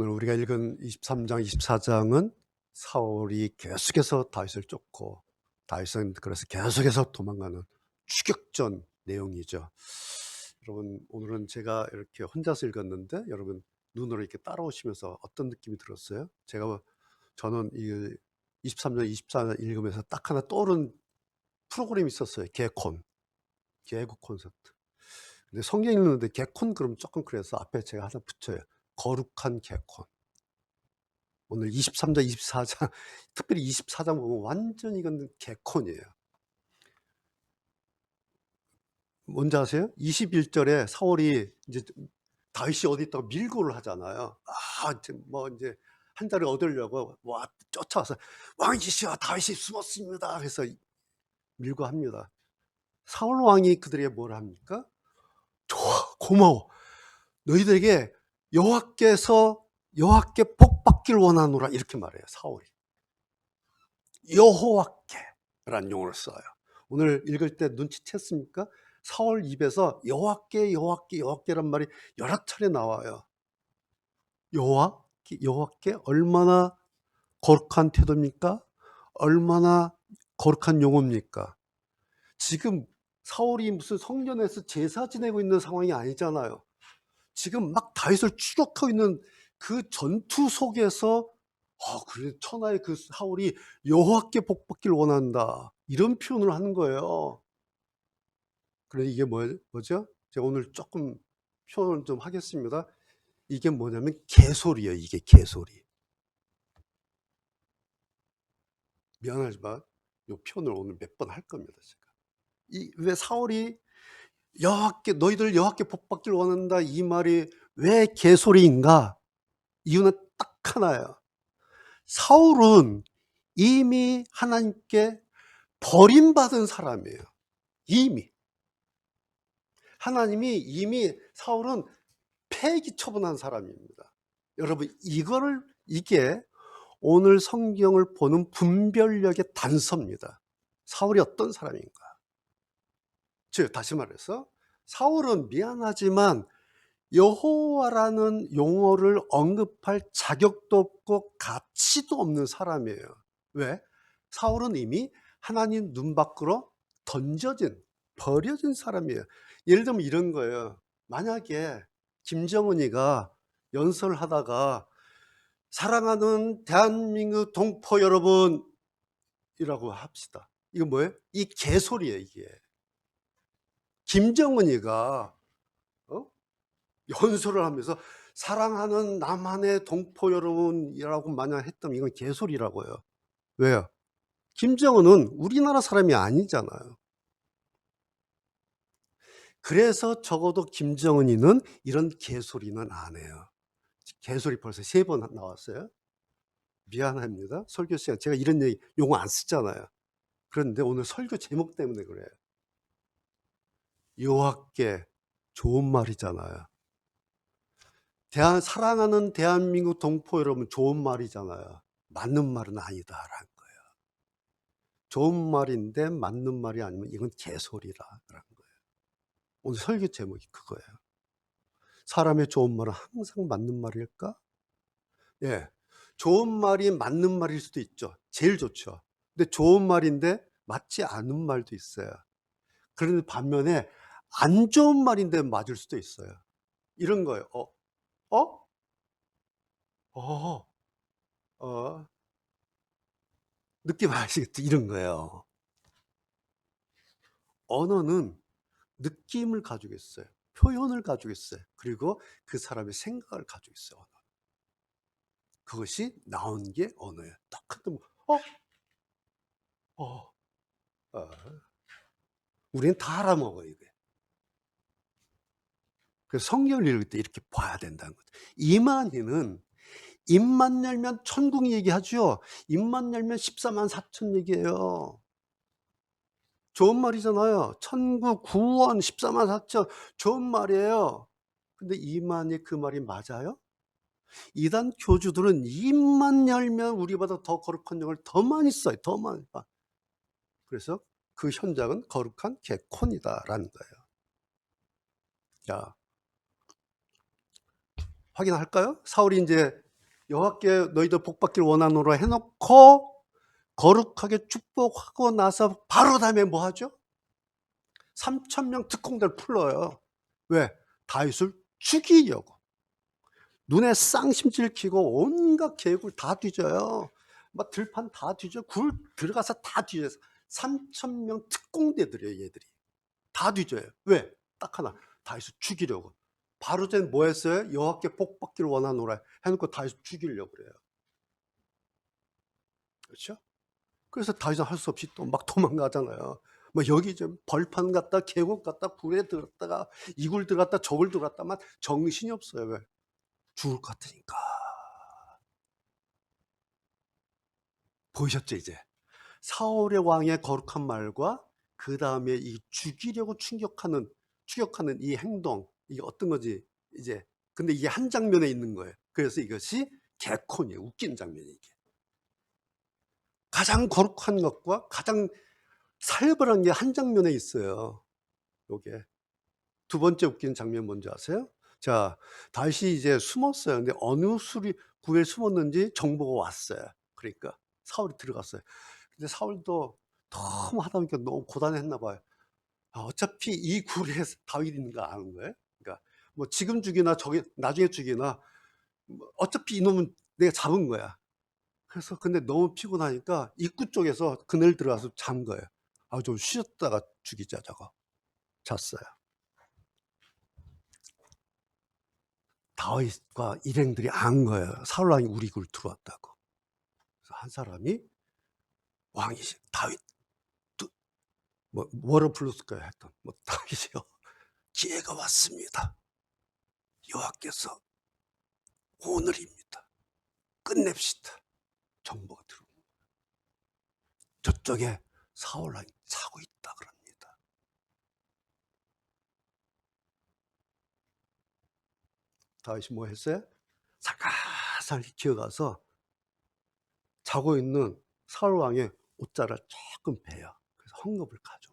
오늘 우리가 읽은 23장, 24장은 사울이 계속해서 다윗을 쫓고 다윗은 그래서 계속해서 도망가는 추격전 내용이죠. 여러분, 오늘은 제가 이렇게 혼자서 읽었는데 여러분 눈으로 이렇게 따라오시면서 어떤 느낌이 들었어요? 저는 이 23장, 24장 읽으면서 딱 하나 떠오른 프로그램이 있었어요. 개국 콘서트. 근데 성경 읽는데 개콘 그럼 조금 그래서 앞에 제가 하나 붙여요. 거룩한 개콘. 오늘 23장, 24장, 특별히 24장 보면 완전히 이건 개콘이에요. 뭔지 아세요? 21절에 사울이 이제 다윗이 어디 있다고 밀고를 하잖아요. 이제 한 자리 얻으려고 쫓아와서 왕이시여 다윗이 숨었습니다. 그래서 밀고합니다. 사울 왕이 그들에게 뭘 합니까? 좋아, 고마워. 너희들에게 여호와께 복 받길 원하노라 이렇게 말해요. 사울이. 여호와께라는 용어를 써요. 오늘 읽을 때 눈치챘습니까? 사울 입에서 여호와께란 말이 여러 차례 나와요. 여호와께 얼마나 거룩한 태도입니까? 얼마나 거룩한 용어입니까? 지금 사울이 무슨 성전에서 제사 지내고 있는 상황이 아니잖아요. 지금 막 다윗을 추격하고 있는 그 전투 속에서 그래 천하의 그 사울이 여호와께 복 받길 원한다 이런 표현을 하는 거예요. 그래 이게 뭐죠? 제가 오늘 조금 표현을 좀 하겠습니다. 이게 뭐냐면 개소리예요. 이게 개소리. 미안하지만 이 표현을 오늘 몇 번 할 겁니다. 제가. 왜 사울이 너희들 여호와께 복 받길 원한다 이 말이 왜 개소리인가? 이유는 딱 하나예요. 사울은 이미 하나님께 버림받은 사람이에요. 하나님이 이미 사울은 폐기 처분한 사람입니다. 여러분 이게 오늘 성경을 보는 분별력의 단서입니다. 사울이 어떤 사람인가? 다시 말해서 사울은 미안하지만 여호와라는 용어를 언급할 자격도 없고 가치도 없는 사람이에요. 왜? 사울은 이미 하나님 눈 밖으로 버려진 사람이에요. 예를 들면 이런 거예요. 만약에 김정은이가 연설을 하다가 사랑하는 대한민국 동포 여러분 이라고 합시다. 이거 뭐예요? 이 개소리예요. 이게 김정은이가 연설을 하면서 사랑하는 남한의 동포 여러분이라고 만약 했다면 이건 개소리라고요. 왜요? 김정은은 우리나라 사람이 아니잖아요. 그래서 적어도 김정은이는 이런 개소리는 안 해요. 개소리 벌써 3번 나왔어요. 미안합니다. 설교 시간 제가 이런 용어 안 쓰잖아요. 그런데 오늘 설교 제목 때문에 그래요. 여호와께 좋은 말이잖아요. 사랑하는 대한민국 동포 여러분 좋은 말이잖아요. 맞는 말은 아니다라는 거예요. 좋은 말인데 맞는 말이 아니면 이건 개소리라는 거예요. 오늘 설교 제목이 그거예요. 사람의 좋은 말은 항상 맞는 말일까? 예. 좋은 말이 맞는 말일 수도 있죠. 제일 좋죠. 근데 좋은 말인데 맞지 않은 말도 있어요. 그런데 반면에 안 좋은 말인데 맞을 수도 있어요. 이런 거예요. 느낌 아시겠죠? 이런 거예요. 언어는 느낌을 가지고 있어요. 표현을 가지고 있어요. 그리고 그 사람의 생각을 가지고 있어요. 언어. 그것이 나온 게 언어예요. 똑같은 우리는 다 알아먹어요. 이게. 그래서 성경을 읽을 때 이렇게 봐야 된다는 거죠. 이만희는 입만 열면 천국 얘기하죠. 입만 열면 14만 4천 얘기해요. 좋은 말이잖아요. 천국, 구원, 14만 4천 좋은 말이에요. 근데 이만희 그 말이 맞아요? 이단 교주들은 입만 열면 우리보다 더 거룩한 영을 더 많이 써요. 더 많이. 그래서 그 현장은 거룩한 개콘이다라는 거예요. 자, 확인할까요? 사울이 이제 여호와께 너희들 복 받기를 원하노라 해 놓고 거룩하게 축복하고 나서 바로 다음에 뭐 하죠? 3,000명 특공대를 풀어요. 왜? 다윗을 죽이려고. 눈에 쌍심지를 키고 온갖 계획을 다 뒤져요. 막 들판 다 뒤져. 굴 들어가서 다 뒤져서 3,000명 특공대들이에요, 얘들이. 다 뒤져요. 왜? 딱 하나. 다윗을 죽이려고. 바로 전에 뭐 했어요? 여호와께 복 받기를 원하노라 해놓고 다윗을 죽이려고 그래요. 그렇죠? 그래서 다윗은 할 수 없이 또 막 도망가잖아요. 뭐 여기 좀 벌판 갔다 계곡 갔다 굴에 들었다가 이굴 들어갔다 저굴 들어갔다만 정신이 없어요. 왜? 죽을 것 같으니까. 보이셨죠 이제? 사울의 왕의 거룩한 말과 그 다음에 이 죽이려고 추격하는 이 행동, 이게 어떤 거지 이제. 근데 이게 한 장면에 있는 거예요. 그래서 이것이 개콘이에요. 웃긴 장면이 이게. 가장 거룩한 것과 가장 살벌한 게 한 장면에 있어요. 요게. 두 번째 웃긴 장면 뭔지 아세요? 자, 다윗이 이제 숨었어요. 근데 어느 굴에 숨었는지 정보가 왔어요. 그러니까 사울이 들어갔어요. 근데 사울도 너무 하다 보니까 너무 고단했나 봐요. 어차피 이 굴에 다윗이 있는 거 아는 거예요. 그러니까 뭐 지금 죽이나 저기 나중에 죽이나 뭐 어차피 이놈은 내가 잡은 거야. 그래서 근데 너무 피곤하니까 입구 쪽에서 그늘 들어가서 잔 거예요. 좀 쉬었다가 죽이자 저거. 잤어요. 다윗과 일행들이 안 거예요. 사울 왕이 우리 굴 들어왔다고. 그래서 한 사람이 왕이 다윗 뭐를 불렀을까요? 했던 다윗이요. 기회가 왔습니다. 여호와께서 오늘입니다. 끝냅시다. 정보가 들어온 거예요. 저쪽에 사울 왕이 자고 있다 그럽니다. 다윗이 뭐 했어요? 살살히 기어가서 자고 있는 사울 왕의 옷자를 조금 베요. 그래서 헝겊을 가져.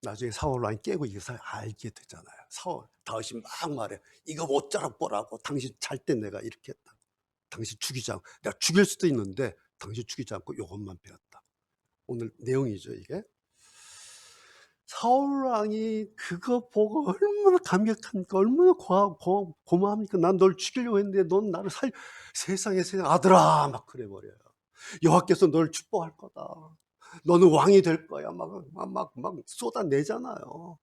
나중에 사울 왕이 깨고 이것을 알게 되잖아요. 다윗이 막 말해. 이거 옷자락 보라고. 당신 잘 때 내가 이렇게 했다고. 당신 죽이지 않고. 내가 죽일 수도 있는데 당신 죽이지 않고 이것만 배웠다. 오늘 내용이죠 이게. 사울 왕이 그거 보고 얼마나 감격합니까? 얼마나 고마합니까? 난 널 죽이려고 했는데 넌 나를 세상에 아들아 막 그래버려요. 여호와께서 널 축복할 거다. 너는 왕이 될 거야. 막 쏟아내잖아요.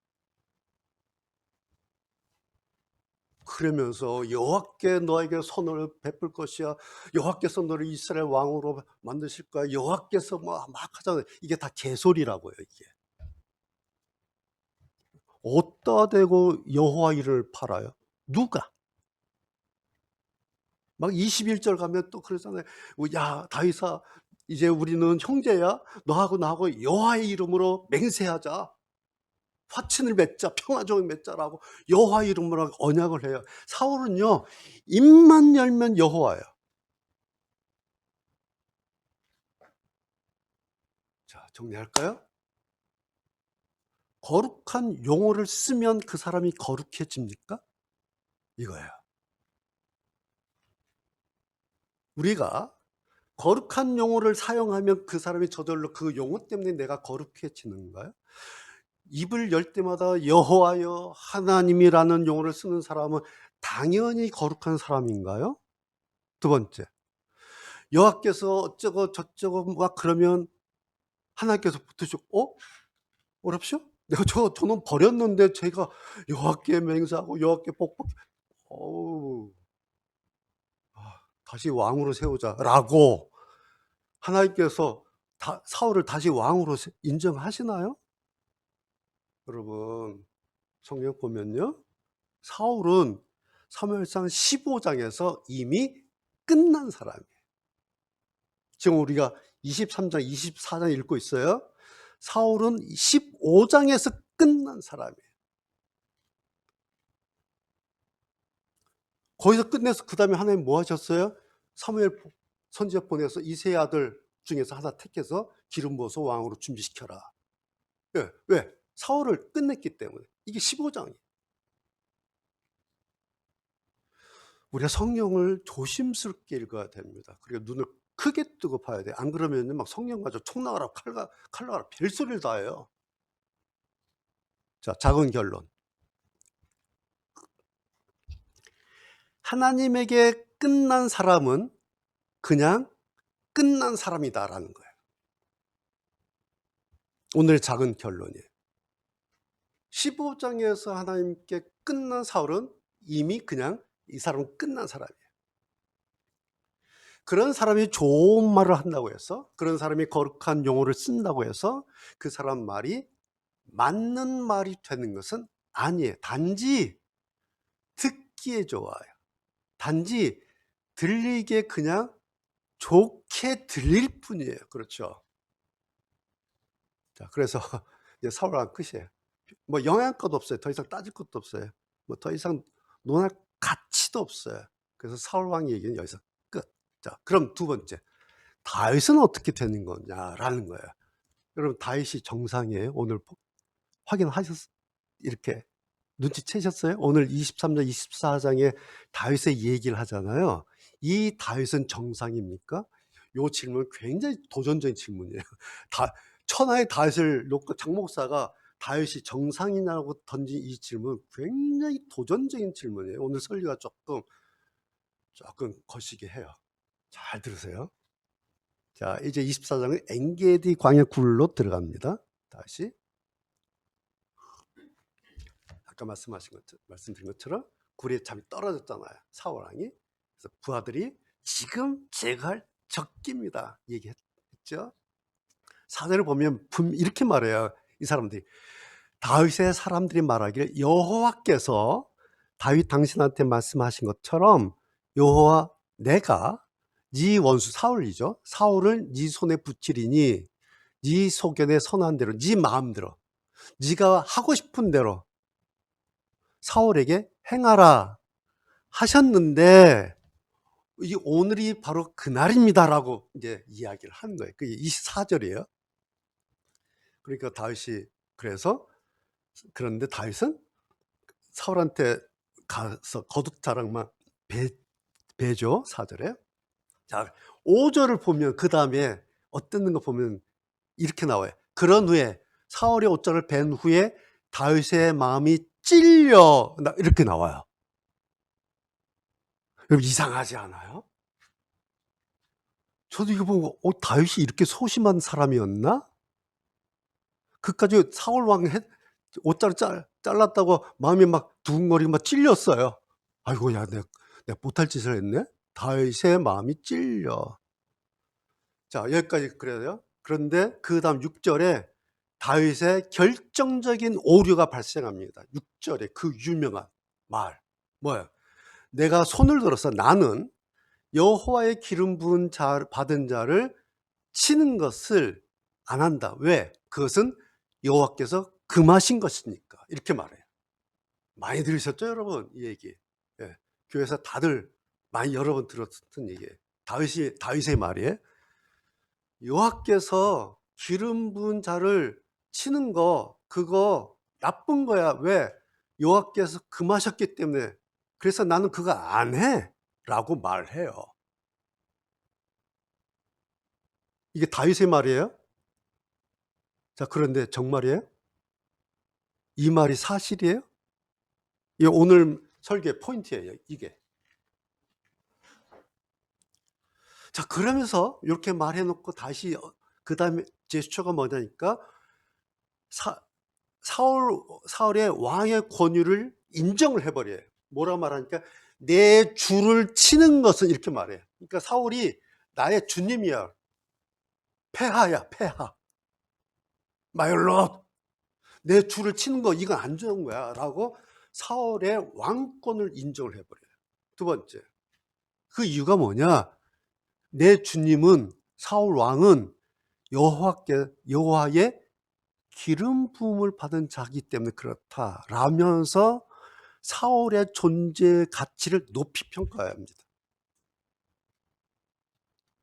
그러면서 여호와께 너에게 선을 베풀 것이야. 여호와께서 너를 이스라엘 왕으로 만드실 거야. 여호와께서 막 하잖아요. 이게 다 개소리라고요, 이게. 어디다 대고 여호와 이름을 팔아요? 누가? 막 21절 가면 또 그러잖아요. 야, 다윗아, 이제 우리는 형제야. 너하고 나하고 여호와의 이름으로 맹세하자. 화친을 맺자, 평화종을 맺자라고 여호와 이름으로 언약을 해요. 사울은요, 입만 열면 여호와예요. 자, 정리할까요? 거룩한 용어를 쓰면 그 사람이 거룩해집니까? 이거예요. 우리가 거룩한 용어를 사용하면 그 사람이 저절로 그 용어 때문에 내가 거룩해지는가요? 입을 열 때마다 여호와여 하나님이라는 용어를 쓰는 사람은 당연히 거룩한 사람인가요? 두 번째, 여호와께서 어쩌고 저쩌고 막 그러면 하나님께서 붙으시고 어렵쇼? 내가 저놈 버렸는데 제가 여호와께 맹세하고 여호와께 복받 어우 다시 왕으로 세우자라고 하나님께서 사울을 다시 왕으로 인정하시나요? 여러분 성경 보면요, 사울은 사무엘상 15장에서 이미 끝난 사람이에요. 지금 우리가 23장, 24장 읽고 있어요. 사울은 15장에서 끝난 사람이에요. 거기서 끝내서 그 다음에 하나님 뭐 하셨어요? 사무엘 선지자 보내서 이세 아들 중에서 하나 택해서 기름 부어서 왕으로 준비시켜라. 왜? 사울을 끝냈기 때문에. 이게 15장이에요. 우리가 성경을 조심스럽게 읽어야 됩니다. 그리고 눈을 크게 뜨고 봐야 돼요. 안 그러면 막 성경 가지고 총 나가라, 칼 나가라 별소리를 다 해요. 자, 작은 결론. 하나님에게 끝난 사람은 그냥 끝난 사람이다라는 거예요. 오늘 작은 결론이에요. 15장에서 하나님께 끝난 사울은 이미 그냥 이 사람은 끝난 사람이에요. 그런 사람이 좋은 말을 한다고 해서, 그런 사람이 거룩한 용어를 쓴다고 해서 그 사람 말이 맞는 말이 되는 것은 아니에요. 단지 듣기에 좋아요. 단지 들리기에 그냥 좋게 들릴 뿐이에요. 그렇죠? 자, 그래서 이제 사울 왕 끝이에요. 뭐 영향가도 없어요. 더 이상 따질 것도 없어요. 뭐 더 이상 논할 가치도 없어요. 그래서 사울 왕 얘기는 여기서 끝. 자, 그럼 두 번째, 다윗은 어떻게 되는 거냐라는 거예요. 여러분, 다윗이 정상이에요? 오늘 확인하셨어요? 이렇게 눈치채셨어요? 오늘 23장, 24장에 다윗의 얘기를 하잖아요. 이 다윗은 정상입니까? 이 질문 굉장히 도전적인 질문이에요. 천하의 다윗을 놓고 장 목사가 다윗이 정상이냐고 던진 이 질문 굉장히 도전적인 질문이에요. 오늘 설교가 조금 거시기 해요. 잘 들으세요. 자, 이제 24장은 엔게디 광야 굴로 들어갑니다. 다시 아까 말씀드린 것처럼 굴에 잠이 떨어졌잖아요. 사울 왕이. 그래서 부하들이 지금 제가 할 적기입니다 얘기했죠. 사절을 보면 이렇게 말해요. 이 사람들이, 다윗의 사람들이 말하기를 여호와께서 다윗 당신한테 말씀하신 것처럼 여호와 내가 네 원수 사울이죠. 사울을 네 손에 붙이리니 네 소견에 선한 대로 네 마음대로 네가 하고 싶은 대로 사울에게 행하라 하셨는데 이 오늘이 바로 그날입니다라고 이제 이야기를 하는 거예요. 그게 24절이에요. 그러니까 다윗이 그런데 다윗은 사울한테 가서 거듭 자랑만 배죠. 4절에. 자, 5절을 보면 그 다음에 어떤 거 보면 이렇게 나와요. 그런 후에 사울의 옷자를 벤 후에 다윗의 마음이 찔려 이렇게 나와요. 여러분, 이상하지 않아요? 저도 이거 보고 다윗이 이렇게 소심한 사람이었나? 그까지 사울 왕 옷자를 잘랐다고 마음이 막 두근거리고 막 찔렸어요. 아이고, 야, 내가 못할 짓을 했네. 다윗의 마음이 찔려. 자, 여기까지 그래요. 그런데 그 다음 6절에 다윗의 결정적인 오류가 발생합니다. 6절에 그 유명한 말 뭐예요? 내가 손을 들어서 나는 여호와의 기름 부은 받은 자를 치는 것을 안 한다. 왜? 그것은 여호와께서 금하신 것이니까. 이렇게 말해요. 많이 들으셨죠, 여러분? 이 얘기. 예. 교회에서 다들 많이 여러 번 들었던 얘기예요. 다윗의 말이에요. 여호와께서 기름 부은 자를 치는 거 그거 나쁜 거야. 왜? 여호와께서 금하셨기 때문에. 그래서 나는 그거 안 해 라고 말해요. 이게 다윗의 말이에요? 자, 그런데 정말이에요? 이 말이 사실이에요? 이게 오늘 설교의 포인트예요. 이게. 자, 그러면서 이렇게 말해놓고 다시 그 다음에 제스처가 뭐냐니까 사울의 왕의 권위를 인정을 해버려요. 뭐라 말하니까 내 주를 치는 것은 이렇게 말해요. 그러니까 사울이 나의 주님이야. 폐하야, 폐하. 마열롯. 내 주를 치는 거 이건 안 좋은 거야 라고 사울의 왕권을 인정을 해버려요. 두 번째, 그 이유가 뭐냐? 내 주님은, 사울 왕은 여호와의 기름 부음을 받은 자기 때문에 그렇다 라면서 사울의 존재 가치를 높이 평가해야 합니다.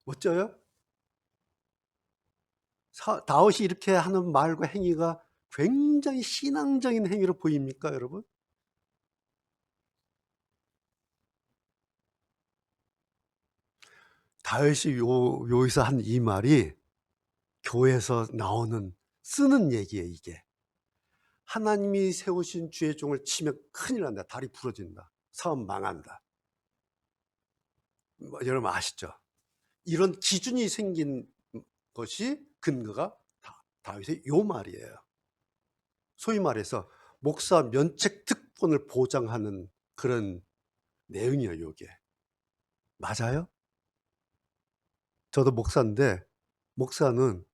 멋져요? 다윗이 이렇게 하는 말과 행위가 굉장히 신앙적인 행위로 보입니까, 여러분? 다윗이 여기서 한 이 말이 교회에서 나오는 쓰는 얘기예요, 이게. 하나님이 세우신 주의 종을 치면 큰일 난다. 다리 부러진다. 사업 망한다. 여러분 아시죠? 이런 기준이 생긴 것이 근거가 다윗의 요 말이에요. 소위 말해서 목사 면책 특권을 보장하는 그런 내용이에요, 요게. 맞아요? 저도 목사인데 목사는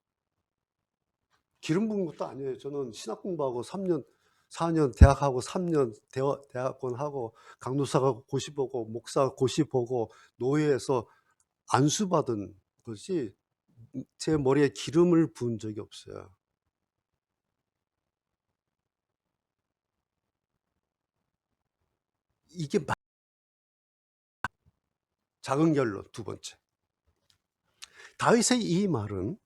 기름 부은 것도 아니에요. 저는 신학 공부하고 3년, 4년 대학하고 3년 대학원하고 강도사가 고시 보고 목사 고시 보고 노예에서 안수받은 것이 제 머리에 기름을 부은 적이 없어요. 이게 작은 결론 두 번째. 다윗의 이 말은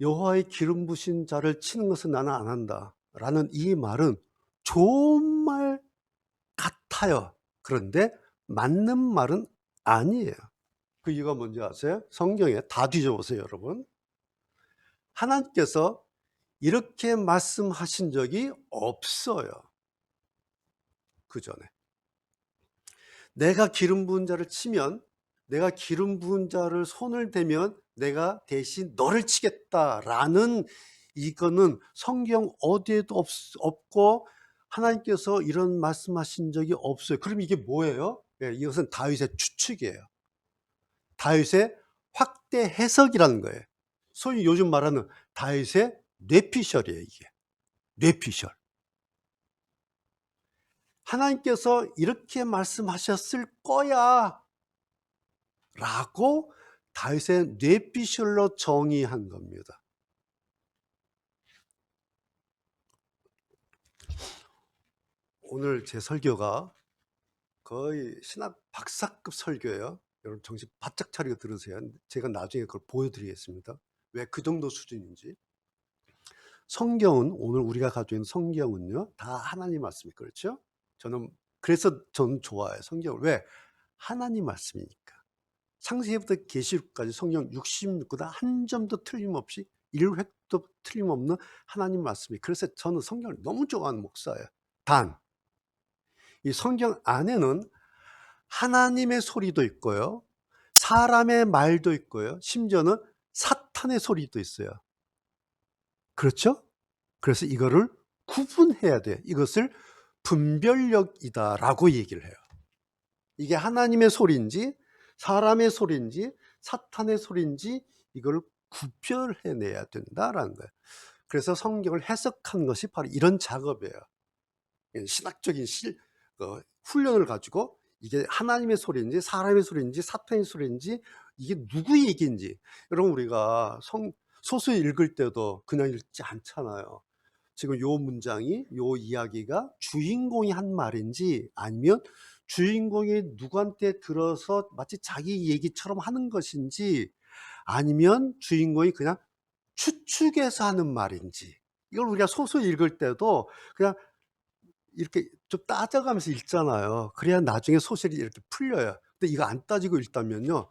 여호와의 기름 부신 자를 치는 것은 나는 안 한다 라는 이 말은 좋은 말 같아요. 그런데 맞는 말은 아니에요. 그 이유가 뭔지 아세요? 성경에 다 뒤져보세요, 여러분. 하나님께서 이렇게 말씀하신 적이 없어요. 그 전에. 내가 기름 부은 자를 치면, 내가 기름 부은 자를 손을 대면 내가 대신 너를 치겠다라는 이거는 성경 어디에도 없고 하나님께서 이런 말씀하신 적이 없어요. 그럼 이게 뭐예요? 이것은 다윗의 추측이에요. 다윗의 확대 해석이라는 거예요. 소위 요즘 말하는 다윗의 뇌피셜이에요, 이게. 뇌피셜. 하나님께서 이렇게 말씀하셨을 거야 라고 다윗의 뇌피셜로 정의한 겁니다. 오늘 제 설교가 거의 신학 박사급 설교예요. 여러분 정신 바짝 차리고 들으세요. 제가 나중에 그걸 보여드리겠습니다. 왜 그 정도 수준인지. 성경은, 오늘 우리가 가지고 있는 성경은요, 다 하나님 말씀이 그렇죠? 그래서 저는 좋아해요, 성경을. 왜? 하나님 말씀이니까. 창세기부터 계시록까지 성경 66구다 한 점도 틀림없이 1획도 틀림없는 하나님 말씀이. 그래서 저는 성경을 너무 좋아하는 목사예요. 단, 이 성경 안에는 하나님의 소리도 있고요, 사람의 말도 있고요, 심지어는 사탄의 소리도 있어요. 그렇죠? 그래서 이거를 구분해야 돼. 이것을 분별력이다라고 얘기를 해요. 이게 하나님의 소리인지 사람의 소리인지 사탄의 소리인지 이걸 구별해내야 된다라는 거예요. 그래서 성경을 해석하는 것이 바로 이런 작업이에요. 신학적인 훈련을 가지고 이게 하나님의 소리인지 사람의 소리인지 사탄의 소리인지 이게 누구의 얘기인지. 여러분 우리가 소설 읽을 때도 그냥 읽지 않잖아요. 지금 요 문장이, 요 이야기가 주인공이 한 말인지 아니면 주인공이 누구한테 들어서 마치 자기 얘기처럼 하는 것인지 아니면 주인공이 그냥 추측해서 하는 말인지, 이걸 우리가 소설 읽을 때도 그냥 이렇게 좀 따져가면서 읽잖아요. 그래야 나중에 소설이 이렇게 풀려요. 근데 이거 안 따지고 읽다면요,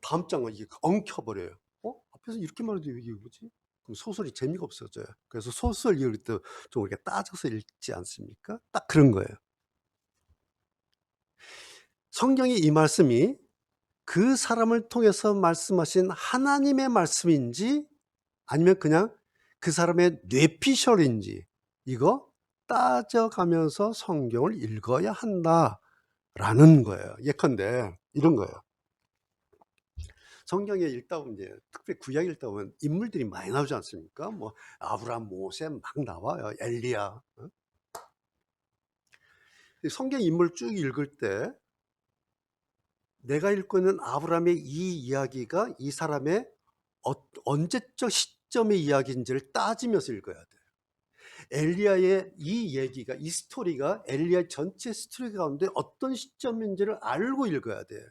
다음 장은 이게 엉켜버려요. 앞에서 이렇게 말해도 이게 뭐지? 그럼 소설이 재미가 없어져요. 그래서 소설 읽을 때 좀 우리가 따져서 읽지 않습니까? 딱 그런 거예요. 성경의 이 말씀이 그 사람을 통해서 말씀하신 하나님의 말씀인지 아니면 그냥 그 사람의 뇌피셜인지 이거 따져가면서 성경을 읽어야 한다라는 거예요. 예컨대 이런 거예요. 성경에 읽다 보면 이제 특별히 구약 읽다 보면 인물들이 많이 나오지 않습니까? 뭐 아브라함, 모세 막 나와요. 엘리야. 성경 인물 쭉 읽을 때 내가 읽고 있는 아브라함의 이 이야기가 이 사람의 언제적 시점의 이야기인지를 따지면서 읽어야 돼요. 엘리야의 이 얘기가, 이 스토리가 엘리야 전체 스토리 가운데 어떤 시점인지를 알고 읽어야 돼요.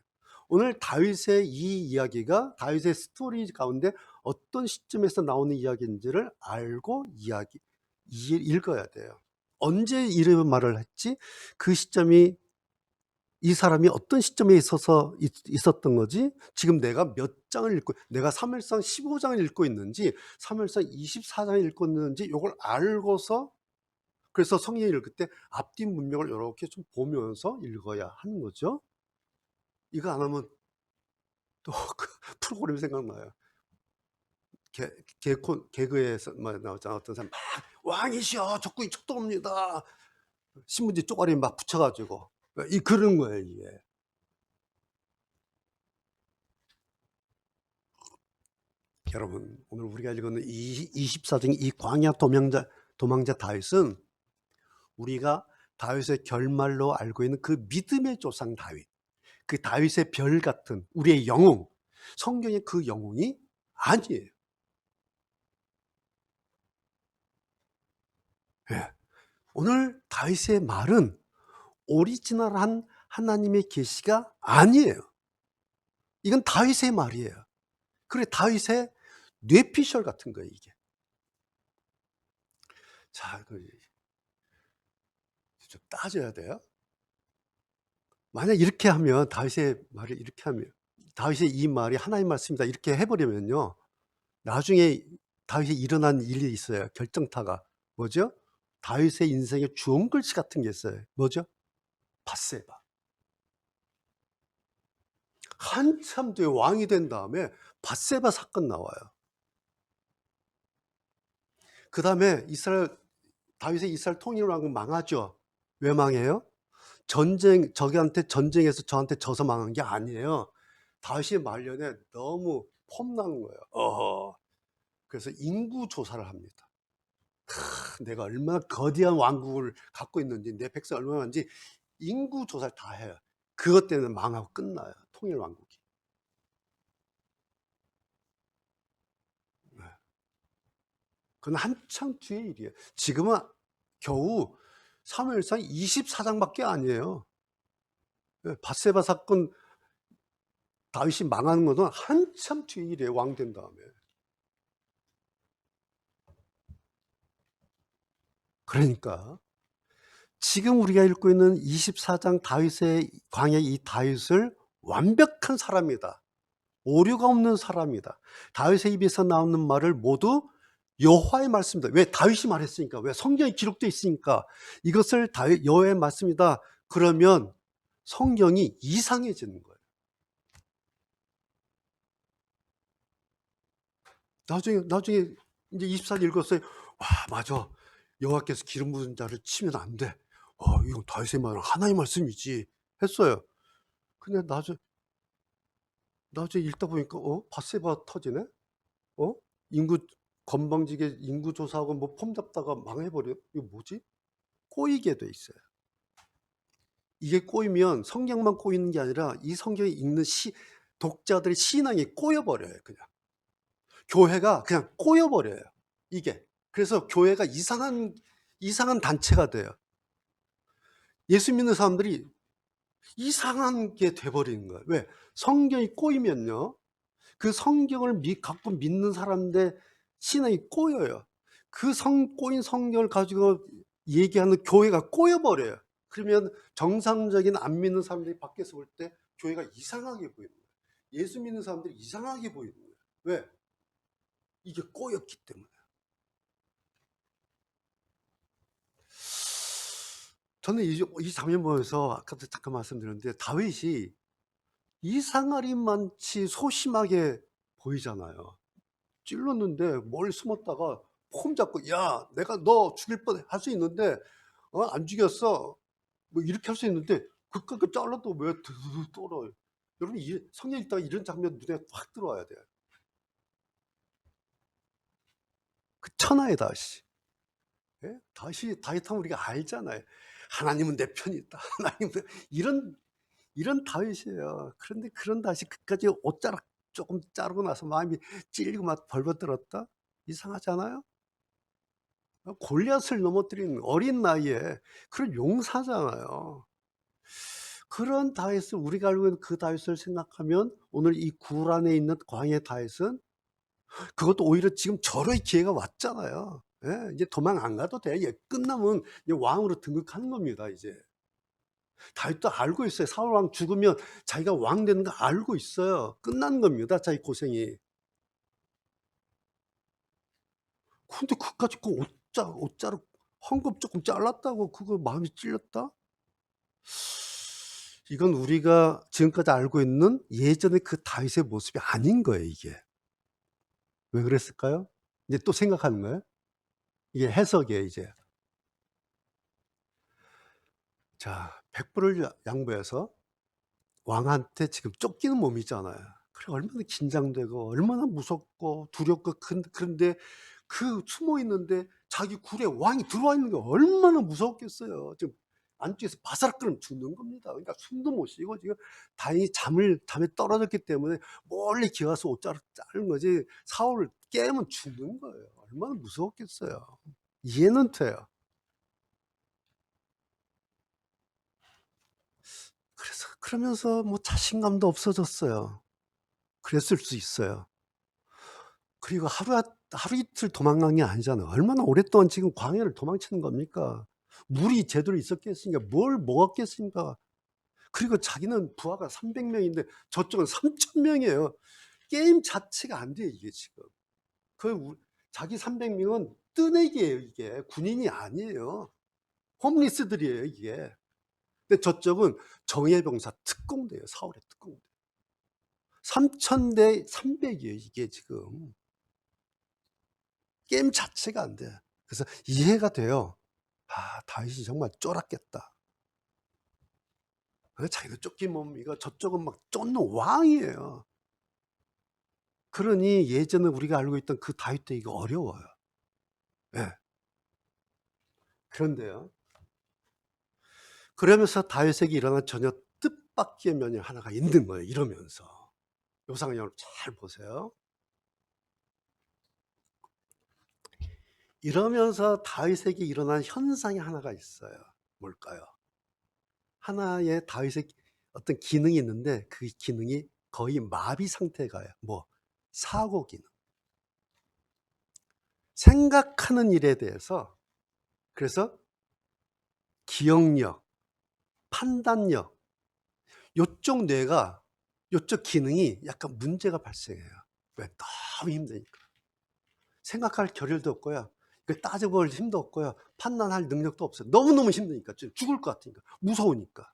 오늘 다윗의 이 이야기가 다윗의 스토리 가운데 어떤 시점에서 나오는 이야기인지를 알고 읽어야 돼요. 언제 이런 말을 했지? 그 시점이 이 사람이 어떤 시점에 있어서 있었던 거지? 지금 내가 몇 장을 읽고, 내가 사무엘상 15장을 읽고 있는지 사무엘상 24장을 읽고 있는지 요걸 알고서, 그래서 성경을 읽을 때 앞뒤 문맥을 이렇게 좀 보면서 읽어야 하는 거죠. 이거 안 하면 또 그 프로그램이 생각나요. 개그에서 나오잖아. 어떤 사람 막 왕이시여 적군이 촉동합니다. 신문지 쪼가리 막 붙여가지고 그런 거예요 이게. 여러분, 오늘 우리가 읽은 24장 이 광야 도망자 다윗은 우리가 다윗의 결말로 알고 있는 그 믿음의 조상 다윗, 그 다윗의 별 같은 우리의 영웅, 성경의 그 영웅이 아니에요. 예. 오늘 다윗의 말은 오리지널한 하나님의 계시가 아니에요. 이건 다윗의 말이에요. 그래, 다윗의 뇌피셜 같은 거예요 이게. 자, 좀 따져야 돼요. 만약 이렇게 하면, 다윗의 말을 이렇게 하면, 다윗의 이 말이 하나님 말씀이다 이렇게 해버리면요, 나중에 다윗이 일어난 일이 있어요. 결정타가 뭐죠? 다윗의 인생에 주홍글씨 같은 게 있어요. 뭐죠? 밧세바. 한참 뒤에 왕이 된 다음에 밧세바 사건 나와요. 그 다음에 다윗의 이스라엘 통일왕국 망하죠. 왜 망해요? 적한테 전쟁에서 저한테 져서 망한 게 아니에요. 다윗이 말년에 너무 폼나는 거예요. 그래서 인구 조사를 합니다. 내가 얼마나 거대한 왕국을 갖고 있는지, 내 백성 얼마나 많은지 인구 조사를 다 해요. 그것 때문에 망하고 끝나요. 통일 왕국이. 네. 그건 한참 뒤의 일이에요. 지금은 겨우 사무엘상 24장밖에 아니에요. 밧세바 사건 다윗이 망하는 것은 한참 뒤의 일이에요. 왕 된 다음에. 그러니까 지금 우리가 읽고 있는 24장 다윗의 광야, 이 다윗을 완벽한 사람이다, 오류가 없는 사람이다, 다윗의 입에서 나오는 말을 모두 여호와의 말씀이다. 왜? 다윗이 말했으니까. 왜? 성경에 기록되어 있으니까. 이것을 여호와의 말씀이다 그러면 성경이 이상해지는 거예요. 나중에 이제 24절 읽었어요. 와, 맞아, 여호와께서 기름 부은 자를 치면 안 돼. 이건 다윗의 말은 하나님의 말씀이지 했어요. 근데 나중에 읽다 보니까 밧세바 터지네? 인구 건방지게 인구 조사하고 뭐 폼 잡다가 망해버려. 이거 뭐지? 꼬이게 돼 있어요. 이게 꼬이면 성경만 꼬이는 게 아니라 이 성경을 읽는 독자들의 신앙이 꼬여버려요. 그냥 교회가 그냥 꼬여버려요 이게. 그래서 교회가 이상한 단체가 돼요. 예수 믿는 사람들이 이상한 게 돼버리는 거예요. 왜? 성경이 꼬이면요, 그 성경을 갖고 믿는 사람들 신앙이 꼬여요. 그 꼬인 성경을 가지고 얘기하는 교회가 꼬여버려요. 그러면 정상적인 안 믿는 사람들이 밖에서 볼 때 교회가 이상하게 보이는 거예요. 예수 믿는 사람들이 이상하게 보이는 거예요. 왜? 이게 꼬였기 때문에. 저는 이 장면 보면서 아까도 잠깐 말씀드렸는데, 다윗이 이상하리만치 소심하게 보이잖아요. 찔렀는데 멀리 숨었다가 폼 잡고, 야, 내가 너 죽일 뻔 할 수 있는데 안 죽였어, 뭐 이렇게 할 수 있는데 그까지 잘라도 왜 두두두 떨어요. 여러분, 성경 읽다가 이런 장면 눈에 확 들어와야 돼요. 그 천하의 다시. 예? 다윗하면 우리가 알잖아요. 하나님은 내 편이 있다. 하나님은 이런 다윗이에요. 그런데 그런 다윗이 끝까지 옷자락 조금 자르고 나서 마음이 찔리고 막 벌벌 떨었다? 이상하지 않아요? 골리앗을 넘어뜨린 어린 나이에 그런 용사잖아요. 그런 다윗을, 우리가 알고 있는 그 다윗을 생각하면 오늘 이 굴 안에 있는 광야의 다윗은, 그것도 오히려 지금 절호의 기회가 왔잖아요. 예, 이제 도망 안 가도 돼. 끝나면 이제 왕으로 등극하는 겁니다 이제. 다윗도 알고 있어요. 사울 왕 죽으면 자기가 왕 되는 거 알고 있어요. 끝난 겁니다, 자기 고생이. 근데 그까짓 거 옷자루 헝겊 조금 잘랐다고 그거 마음이 찔렸다? 이건 우리가 지금까지 알고 있는 예전의 그 다윗의 모습이 아닌 거예요, 이게. 왜 그랬을까요? 이제 또 생각하는 거예요. 이게 해석이에요, 이제. 자, 백불을 양보해서 왕한테 지금 쫓기는 몸이잖아요. 그래 얼마나 긴장되고 얼마나 무섭고 두렵고 그런데 그 숨어 있는데 자기 굴에 왕이 들어와 있는 게 얼마나 무섭겠어요. 지금 안쪽에서 바사락거리면 죽는 겁니다. 그러니까 숨도 못 쉬고 지금 다행히 잠에 떨어졌기 때문에 멀리 기어가서 옷 자른 거지 사울을 깨면 죽는 거예요. 얼마나 무서웠겠어요. 이해는 돼요. 그래서 그러면서 뭐 자신감도 없어졌어요. 그랬을 수 있어요. 그리고 하루 이틀 도망간 게 아니잖아요. 얼마나 오랫동안 지금 광야를 도망치는 겁니까? 물이 제대로 있었겠습니까? 뭘 먹었겠습니까? 그리고 자기는 부하가 300명인데 저쪽은 3,000명이에요. 게임 자체가 안 돼요, 이게 지금. 자기 300명은 뜨내기예요, 이게. 군인이 아니에요. 홈리스들이에요, 이게. 근데 저쪽은 정예병사 특공대예요, 사울의 특공대. 3,000대 300이에요, 이게 지금. 게임 자체가 안 돼. 그래서 이해가 돼요. 아, 다윗이 정말 쫄았겠다. 자기도 쫓긴 몸이고 저쪽은 막 쫓는 왕이에요. 그러니 예전에 우리가 알고 있던 그 다윗 되기가 어려워요. 예. 그런데요. 그러면서 다윗에게 일어난 전혀 뜻밖의 면이 하나가 있는 거예요. 이러면서. 요상을 여러분 잘 보세요. 이러면서 다윗에게 일어난 현상이 하나가 있어요. 뭘까요? 하나의 다윗의 어떤 기능이 있는데 그 기능이 거의 마비 상태에 가요. 뭐 사고 기능. 생각하는 일에 대해서 그래서 기억력, 판단력 요쪽 뇌가 요쪽 기능이 약간 문제가 발생해요. 왜? 너무 힘드니까. 생각할 겨를도 없고요. 따져볼 힘도 없고요. 판단할 능력도 없어요. 너무너무 힘드니까. 죽을 것 같으니까. 무서우니까.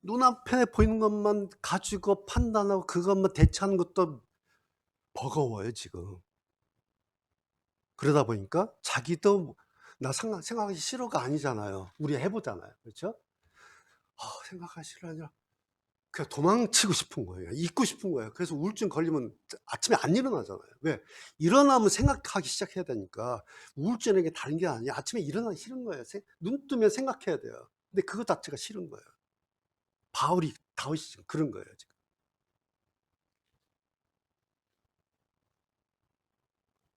눈앞에 보이는 것만 가지고 판단하고 그것만 대처하는 것도 버거워요, 지금. 그러다 보니까 자기도 나 생각하기 싫어가 아니잖아요. 우리 해보잖아요. 그렇죠? 생각하기 싫어 아니라 그냥 도망치고 싶은 거예요. 잊고 싶은 거예요. 그래서 우울증 걸리면 아침에 안 일어나잖아요. 왜? 일어나면 생각하기 시작해야 되니까 우울증에게 다른 게 아니에요. 아침에 일어나기 싫은 거예요. 눈 뜨면 생각해야 돼요. 근데 그거 자체가 싫은 거예요. 다윗이 지금 그런 거예요. 지금.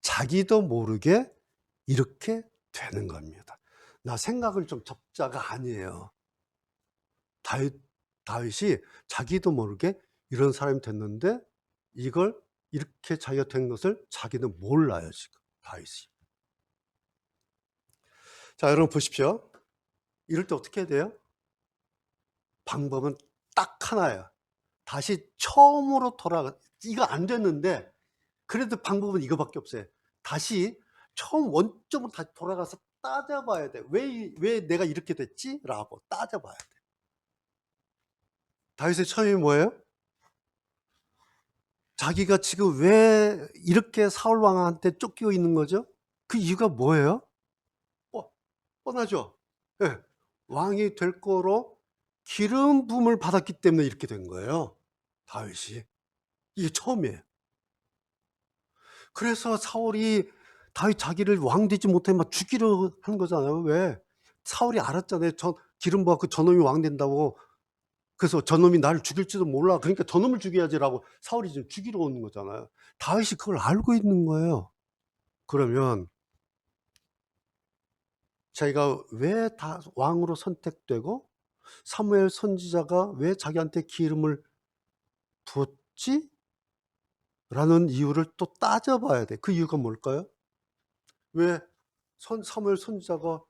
자기도 모르게 이렇게 되는 겁니다. 나 생각을 좀 접자가 아니에요. 다윗이 자기도 모르게 이런 사람이 됐는데 이걸 이렇게 자기가 된 것을 자기는 몰라요, 지금 다윗이. 자, 여러분 보십시오. 이럴 때 어떻게 해야 돼요? 방법은 딱 하나예요. 다시 처음으로 이거 안 됐는데 그래도 방법은 이거밖에 없어요. 다시 처음 원점으로 다시 돌아가서 따져봐야 돼. 왜 내가 이렇게 됐지? 라고 따져봐야 돼. 다윗의 처음이 뭐예요? 자기가 지금 왜 이렇게 사울 왕한테 쫓기고 있는 거죠? 그 이유가 뭐예요? 뻔하죠. 예. 왕이 될 거로 기름 부음을 받았기 때문에 이렇게 된 거예요. 다윗이. 이게 처음이에요. 그래서 사울이 다윗 자기를 왕 되지 못해 막 죽이려 하는 거잖아요. 왜? 사울이 알았잖아요. 기름 부어 그 저놈이 왕 된다고. 그래서 저놈이 나를 죽일지도 몰라. 그러니까 저놈을 죽여야지라고 사울이 지금 죽이러 오는 거잖아요. 다윗이 그걸 알고 있는 거예요. 그러면 자기가 왜 다 왕으로 선택되고 사무엘 선지자가 왜 자기한테 기름을 부었지? 라는 이유를 또 따져봐야 돼. 그 이유가 뭘까요? 왜 사무엘 선지자가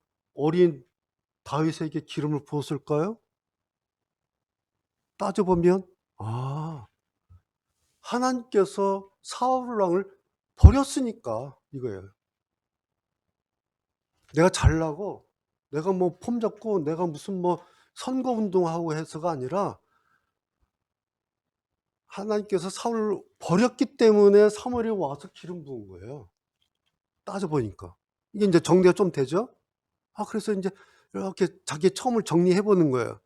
어린 다윗에게 기름을 부었을까요? 따져보면 하나님께서 사울 왕을 버렸으니까 이거예요. 내가 잘나고 내가 뭐 폼 잡고 내가 무슨 뭐 선거 운동하고 해서가 아니라 하나님께서 사울을 버렸기 때문에 사무엘이 와서 기름 부은 거예요. 따져보니까. 이게 이제 정리가 좀 되죠? 그래서 이제 이렇게 자기의 처음을 정리해 보는 거예요.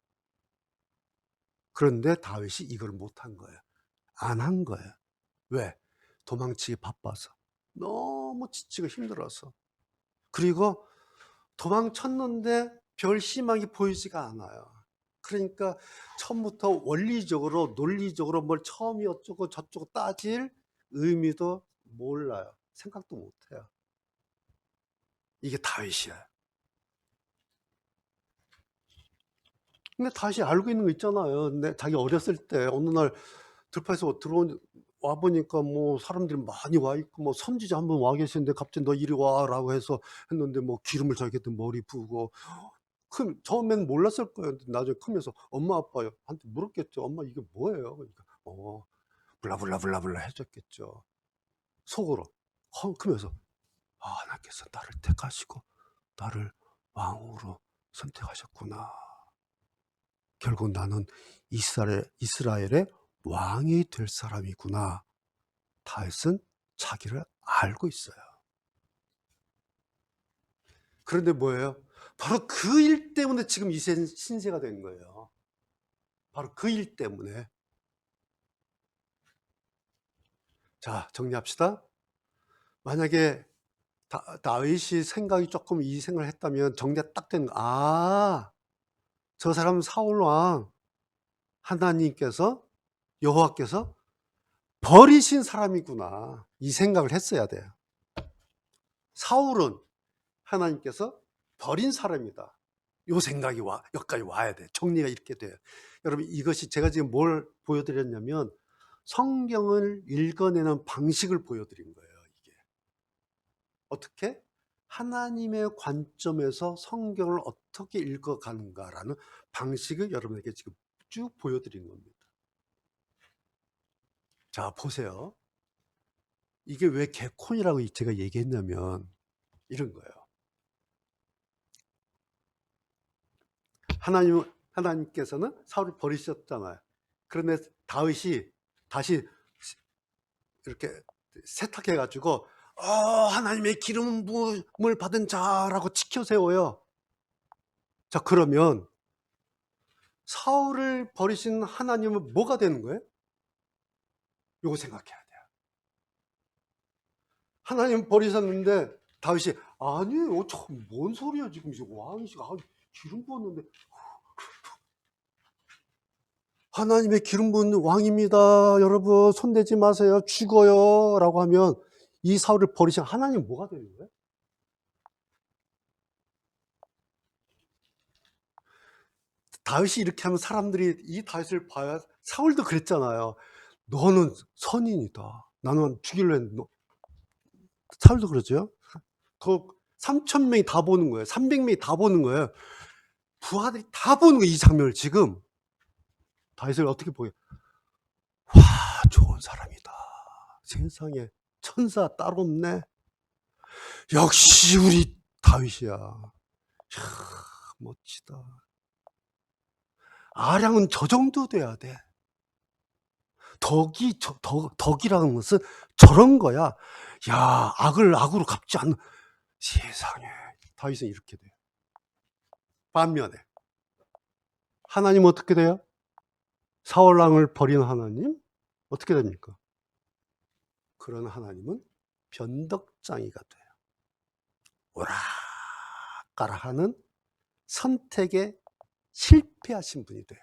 그런데 다윗이 이걸 못한 거예요. 안 한 거예요. 왜? 도망치기 바빠서. 너무 지치고 힘들어서. 그리고 도망쳤는데 별 희망이 보이지가 않아요. 그러니까 처음부터 원리적으로 논리적으로 뭘 처음이 어쩌고 저쩌고 따질 의미도 몰라요. 생각도 못해요. 이게 다윗이에요. 근데 다윗이 알고 있는 거 있잖아요. 근데 자기 어렸을 때 어느 날 들판에서 와 보니까 뭐 사람들이 많이 와 있고 뭐 선지자 한 분 와 계시는데 갑자기 너 이리 와라고 해서 했는데 뭐 기름을 자기한테 머리 부고 처음에는 몰랐을 거예요. 나중에 크면서 엄마 아빠한테 물었겠죠. 엄마 이게 뭐예요? 그러니까 블라블라블라블라 해줬겠죠. 속으로 크면서 하나님께서 나를 택하시고 나를 왕으로 선택하셨구나. 결국 나는 이스라엘의 왕이 될 사람이구나. 다윗은 자기를 알고 있어요. 그런데 뭐예요? 바로 그 일 때문에 지금 이 신세가 된 거예요. 바로 그 일 때문에. 자, 정리합시다. 만약에 다윗이 생각이 조금 이 생각을 했다면 정리가 딱 된 거. 저 사람 사울 왕 하나님께서 여호와께서 버리신 사람이구나. 이 생각을 했어야 돼요. 사울은 하나님께서 버린 사람이다. 요 생각이 여기까지 와야 돼. 정리가 이렇게 돼요. 여러분, 이것이 제가 지금 뭘 보여드렸냐면 성경을 읽어내는 방식을 보여드린 거예요. 이게 어떻게 하나님의 관점에서 성경을 어떻게 읽어가는가라는 방식을 여러분에게 지금 쭉 보여드린 겁니다. 자, 보세요. 이게 왜 개콘이라고 제가 얘기했냐면 이런 거예요. 하나님께서는 사울을 버리셨잖아요. 그런데 다윗이 다시 이렇게 세탁해가지고 하나님의 기름 부음을 받은 자라고 지켜 세워요. 자, 그러면 사울을 버리신 하나님은 뭐가 되는 거예요? 요거 생각해야 돼요. 하나님 버리셨는데 다윗이 아니에요, 참 뭔 소리야 지금 왕이시가 기름 부었는데 하나님의 기름 부은 왕입니다. 여러분 손대지 마세요. 죽어요. 라고 하면 이 사울을 버리신 하나님 뭐가 되는 거예요? 다윗이 이렇게 하면 사람들이 이 다윗을 봐야 사울도 그랬잖아요. 너는 선인이다. 나는 죽이려 했는데 사울도 그러죠. 그 3,000명이 다 보는 거예요. 300명이 다 보는 거예요. 부하들이 다 보는 거예요. 이 장면을 지금. 다윗을 어떻게 보여요? 좋은 사람이다. 세상에 천사 따로 없네. 역시 우리 다윗이야. 멋지다. 아량은 저 정도 돼야 돼. 덕이라는 것은 저런 거야. 야, 악을 악으로 갚지 않는 세상에. 다윗은 이렇게 돼요. 반면에 하나님은 어떻게 돼요? 사울 왕을 버린 하나님 어떻게 됩니까? 그런 하나님은 변덕장이가 돼요. 오락가락 하는 선택에 실패하신 분이 돼요.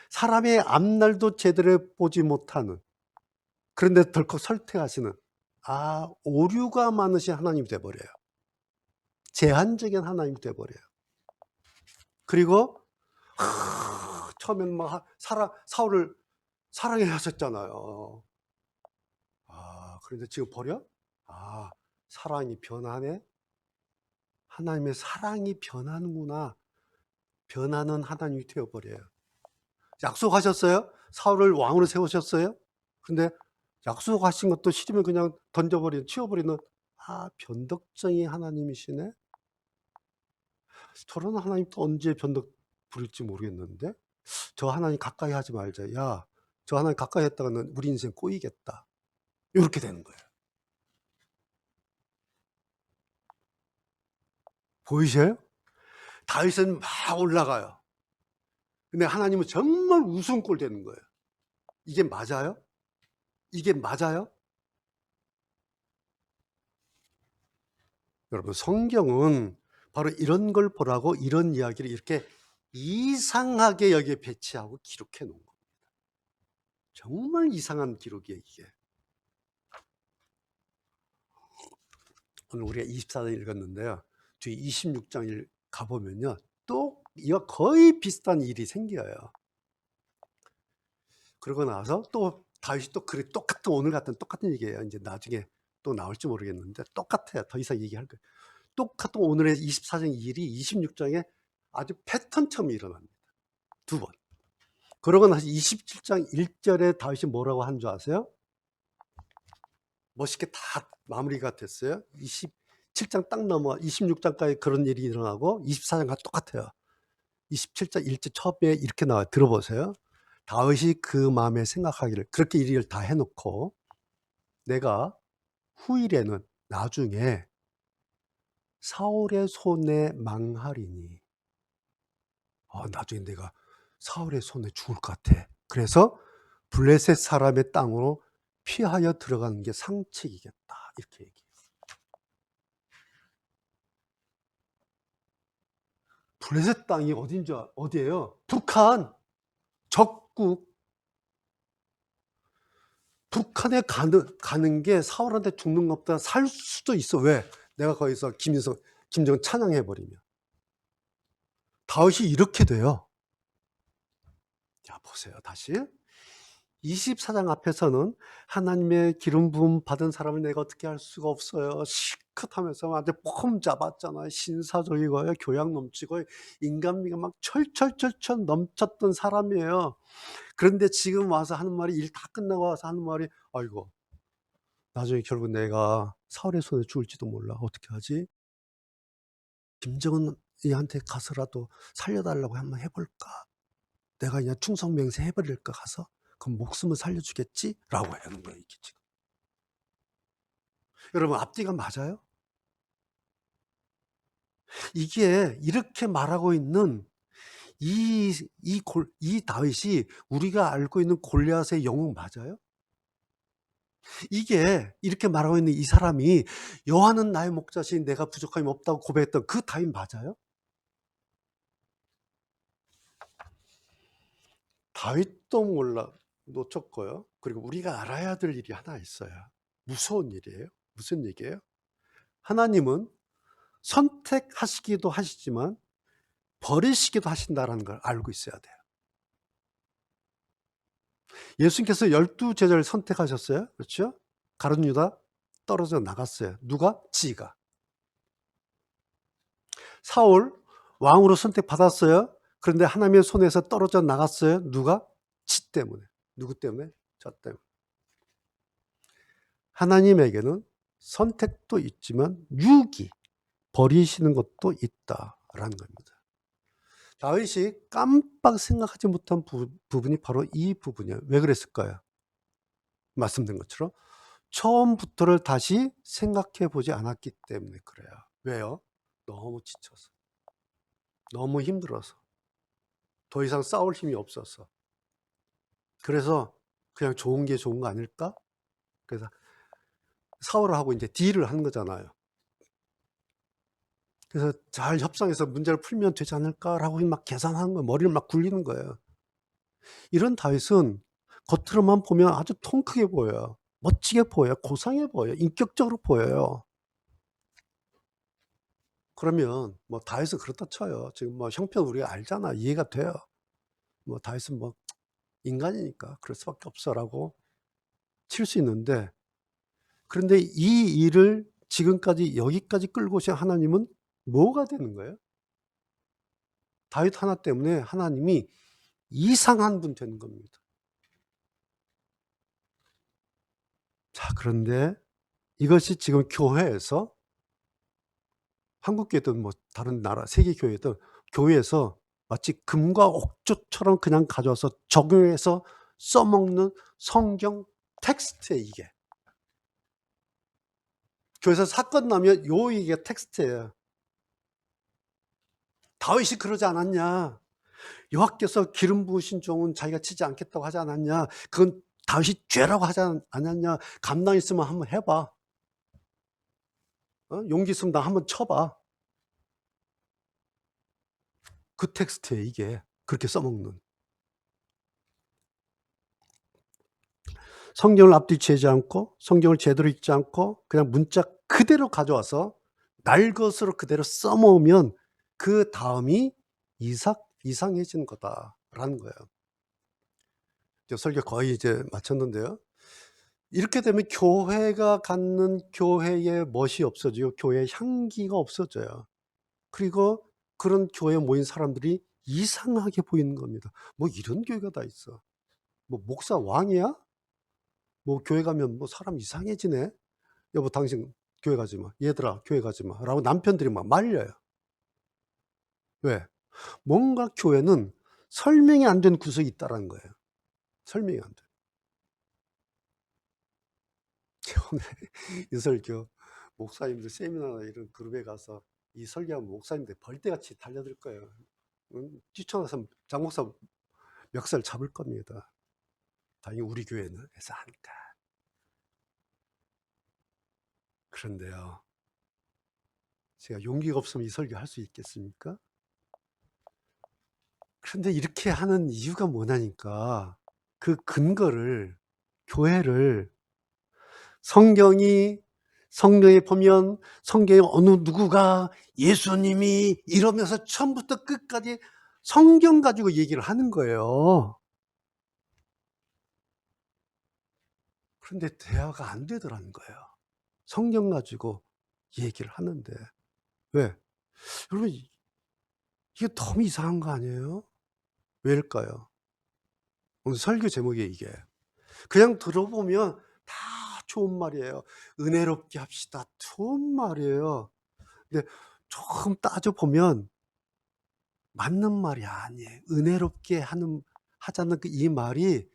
사람의 앞날도 제대로 보지 못하는, 그런데 덜컥 설득하시는 오류가 많으신 하나님이 돼버려요. 제한적인 하나님이 돼버려요. 그리고 처음엔 막 사울을 사랑해 하셨잖아요. 그런데 지금 버려? 사랑이 변하네? 하나님의 사랑이 변하는구나. 변하는 하나님이 되어버려요. 약속하셨어요? 사울을 왕으로 세우셨어요? 근데 약속하신 것도 싫으면 그냥 던져버리는, 치워버리는, 변덕쟁이 하나님이시네? 저런 하나님 또 언제 변덕 부릴지 모르겠는데? 저 하나님 가까이 하지 말자. 야, 저 하나님 가까이 했다가는 우리 인생 꼬이겠다. 이렇게 되는 거예요. 보이세요? 다윗은 막 올라가요. 근데 하나님은 정말 웃음꼴 되는 거예요. 이게 맞아요? 이게 맞아요? 여러분, 성경은 바로 이런 걸 보라고 이런 이야기를 이렇게 이상하게 여기에 배치하고 기록해 놓은 겁니다. 정말 이상한 기록이에요, 이게. 오늘 우리가 24장 읽었는데요. 뒤에 26장 가보면요. 또 이거 거의 비슷한 일이 생겨요. 그러고 나서 또 다윗이 또 그래 똑같은 오늘 같은 똑같은 얘기예요. 이제 나중에 또 나올지 모르겠는데 똑같아요. 더 이상 얘기할 거예요. 똑같은 오늘의 24장 일이 26장에 아주 패턴처럼 일어납니다. 두 번. 그러고 나서 27장 1절에 다윗이 뭐라고 한 줄 아세요? 멋있게 다 마무리가 됐어요. 27장 딱 넘어 26장까지 그런 일이 일어나고 24장과 똑같아요. 27장 1절 처음에 이렇게 나와요. 들어보세요. 다윗이 그 마음에 생각하기를, 그렇게 일을 다 해놓고 내가 후일에는 나중에 사울의 손에 망하리니, 나중에 내가 사울의 손에 죽을 것 같아. 그래서 블레셋 사람의 땅으로 피하여 들어가는 게 상책이겠다. 이렇게 얘기해요. 블레셋 땅이 어디예요? 북한, 적국. 북한에 가는 게 사울한테 죽는 것보다 살 수도 있어. 왜? 내가 거기서 김정은 찬양해버리면. 다윗이 이렇게 돼요. 자, 보세요. 다시. 24장 앞에서는 하나님의 기름 부음 받은 사람을 내가 어떻게 할 수가 없어요. 시끗하면서 완전 폼 잡았잖아요. 신사적이고요. 교양 넘치고 인간미가 막 철철철철 넘쳤던 사람이에요. 그런데 지금 와서 하는 말이, 일 다 끝나고 와서 하는 말이, 아이고, 나중에 결국 내가 사울의 손에 죽을지도 몰라. 어떻게 하지? 김정은이한테 가서라도 살려달라고 한번 해볼까? 내가 그냥 충성맹세 해버릴까 가서? 그럼 목숨을 살려주겠지? 라고 하는 거예요, 이게 지금. 여러분, 앞뒤가 맞아요? 이게 이렇게 말하고 있는 이 다윗이 우리가 알고 있는 골리앗의 영웅 맞아요? 이게 이렇게 말하고 있는 이 사람이 여호와는 나의 목자신 내가 부족함이 없다고 고백했던 그 다윗 맞아요? 다윗도 몰라 놓쳤고요. 그리고 우리가 알아야 될 일이 하나 있어요. 무서운 일이에요. 무슨 얘기예요? 하나님은 선택하시기도 하시지만 버리시기도 하신다라는 걸 알고 있어야 돼요. 예수님께서 12 제자를 선택하셨어요. 그렇죠? 가룟 유다 떨어져 나갔어요. 누가? 지가. 사울 왕으로 선택받았어요. 그런데 하나님의 손에서 떨어져 나갔어요. 누가? 지 때문에. 누구 때문에? 저 때문에. 하나님에게는 선택도 있지만 유기, 버리시는 것도 있다라는 겁니다. 다윗이 깜빡 생각하지 못한 부분이 바로 이 부분이에요. 왜 그랬을까요? 말씀드린 것처럼 처음부터를 다시 생각해 보지 않았기 때문에 그래요. 왜요? 너무 지쳐서, 너무 힘들어서, 더 이상 싸울 힘이 없어서. 그래서 그냥 좋은 게 좋은 거 아닐까? 그래서 사울하고 이제 딜을 하는 거잖아요. 그래서 잘 협상해서 문제를 풀면 되지 않을까라고 막 계산하는 거예요. 머리를 막 굴리는 거예요. 이런 다윗은 겉으로만 보면 아주 통 크게 보여요. 멋지게 보여요. 고상해 보여요. 인격적으로 보여요. 그러면 뭐 다윗은 그렇다 쳐요. 지금 뭐 형편 우리가 알잖아. 이해가 돼요. 뭐 다윗은 뭐 인간이니까 그럴 수밖에 없어라고 칠 수 있는데, 그런데 이 일을 지금까지 여기까지 끌고 오신 하나님은 뭐가 되는 거예요? 다윗 하나 때문에 하나님이 이상한 분 되는 겁니다. 자, 그런데 이것이 지금 교회에서, 한국 교회든 뭐 다른 나라 세계 교회든 교회에서 마치 금과 옥조처럼 그냥 가져와서 적용해서 써먹는 성경 텍스트에 이게. 교회에서 사건 나면 이게 텍스트예요. 다윗이 그러지 않았냐? 여호와께서 기름 부으신 종은 자기가 치지 않겠다고 하지 않았냐? 그건 다윗이 죄라고 하지 않았냐? 감당 있으면 한번 해봐. 용기 있으면 나 한번 쳐봐. 그 텍스트에 이게 그렇게 써먹는. 성경을 앞뒤치지 않고 성경을 제대로 읽지 않고 그냥 문자 그대로 가져와서 날 것으로 그대로 써먹으면 그 다음이 이상해지는 거다라는 거예요. 이제 설교 거의 이제 마쳤는데요. 이렇게 되면 교회가 갖는 교회의 멋이 없어지고 교회의 향기가 없어져요. 그리고 그런 교회에 모인 사람들이 이상하게 보이는 겁니다. 뭐 이런 교회가 다 있어. 뭐 목사 왕이야? 뭐 교회 가면 뭐 사람 이상해지네. 여보 당신 교회 가지 마. 얘들아 교회 가지 마. 라고 남편들이 막 말려요. 왜? 뭔가 교회는 설명이 안 된 구석이 있다라는 거예요. 설명이 안 돼. 오늘 이 설교 목사님들 세미나나 이런 그룹에 가서 이 설교하면 목사님들 벌떼같이 달려들 거예요. 뛰쳐나서 장 목사 멱살 잡을 겁니다. 다행히 우리 교회는 해서 하니까. 그런데요, 제가 용기가 없으면 이 설교 할 수 있겠습니까? 그런데 이렇게 하는 이유가 뭐냐니까, 그 근거를, 교회를 성경에 보면 성경에 어느 누구가 예수님이 이러면서 처음부터 끝까지 성경 가지고 얘기를 하는 거예요. 그런데 대화가 안 되더라는 거예요. 성경 가지고 얘기를 하는데. 왜? 여러분, 이게 너무 이상한 거 아니에요? 왜일까요? 오늘 설교 제목이 이게. 그냥 들어보면 다 좋은 말이에요. 은혜롭게 합시다. 좋은 말이에요. 근데 조금 따져보면 맞는 말이 아니에요. 은혜롭게 하자는 이 말이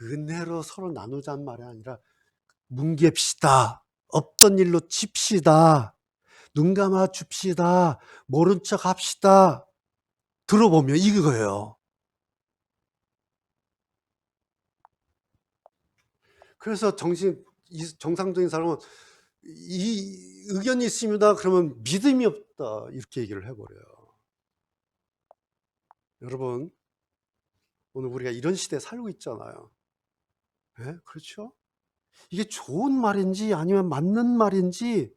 은혜로 서로 나누자는 말이 아니라 뭉갭시다. 없던 일로 칩시다. 눈 감아 줍시다. 모른 척 합시다. 들어보면 이거예요. 그래서 정상적인 사람은 이 의견이 있습니다. 그러면 믿음이 없다. 이렇게 얘기를 해버려요. 여러분, 오늘 우리가 이런 시대에 살고 있잖아요. 네? 그렇죠? 이게 좋은 말인지 아니면 맞는 말인지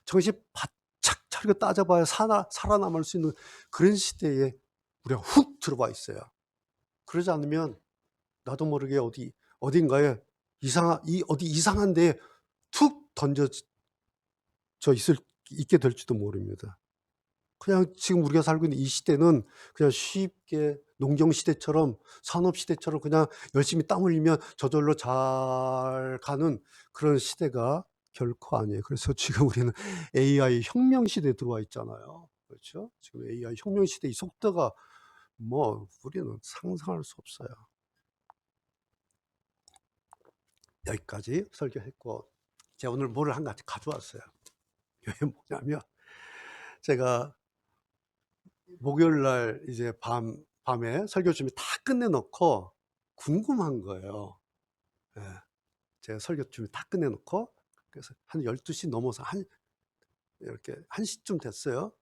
정신 바짝 차리고 따져봐야 살아남을 수 있는 그런 시대에 우리가 훅 들어와 있어요. 그러지 않으면 나도 모르게 어딘가에 어디 이상한 데에 툭 던져져 있게 될지도 모릅니다. 그냥 지금 우리가 살고 있는 이 시대는 그냥 쉽게 농경 시대처럼 산업 시대처럼 그냥 열심히 땀 흘리면 저절로 잘 가는 그런 시대가 결코 아니에요. 그래서 지금 우리는 AI 혁명 시대에 들어와 있잖아요. 그렇죠? 지금 AI 혁명 시대 이 속도가 뭐 우리는 상상할 수 없어요. 여기까지 설교했고, 제가 오늘 뭐를 한 가지 가져왔어요. 이게 뭐냐면, 제가 목요일 날 이제 밤에 설교 준비 다 끝내놓고 궁금한 거예요. 예. 제가 설교 준비 다 끝내놓고, 그래서 한 12시 넘어서 이렇게 1시쯤 됐어요.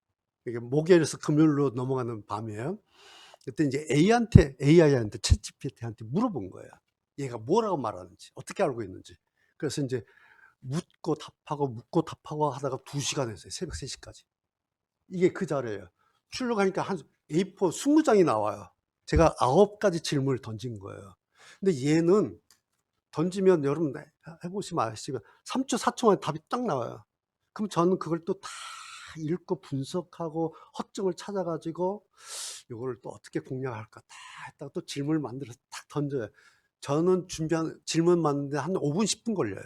이게 목요일에서 금요일로 넘어가는 밤이에요. 그때 이제 AI한테 챗GPT한테 물어본 거예요. 얘가 뭐라고 말하는지, 어떻게 알고 있는지. 그래서 이제 묻고 답하고 하다가 2시간 했어요. 새벽 3시까지. 이게 그 자리예요. 출력하니까 한 A4 20장이 나와요. 제가 9가지 질문을 던진 거예요. 근데 얘는 던지면 여러분 해보시면 아시지만 3초, 4초 만에 답이 딱 나와요. 그럼 저는 그걸 또 다 읽고 분석하고 허점을 찾아 가지고 요거를 또 어떻게 공략할까 다 했다가 또 질문을 만들어서 딱 던져요. 저는 준비한 질문 만드는데 한 5분 10분 걸려요.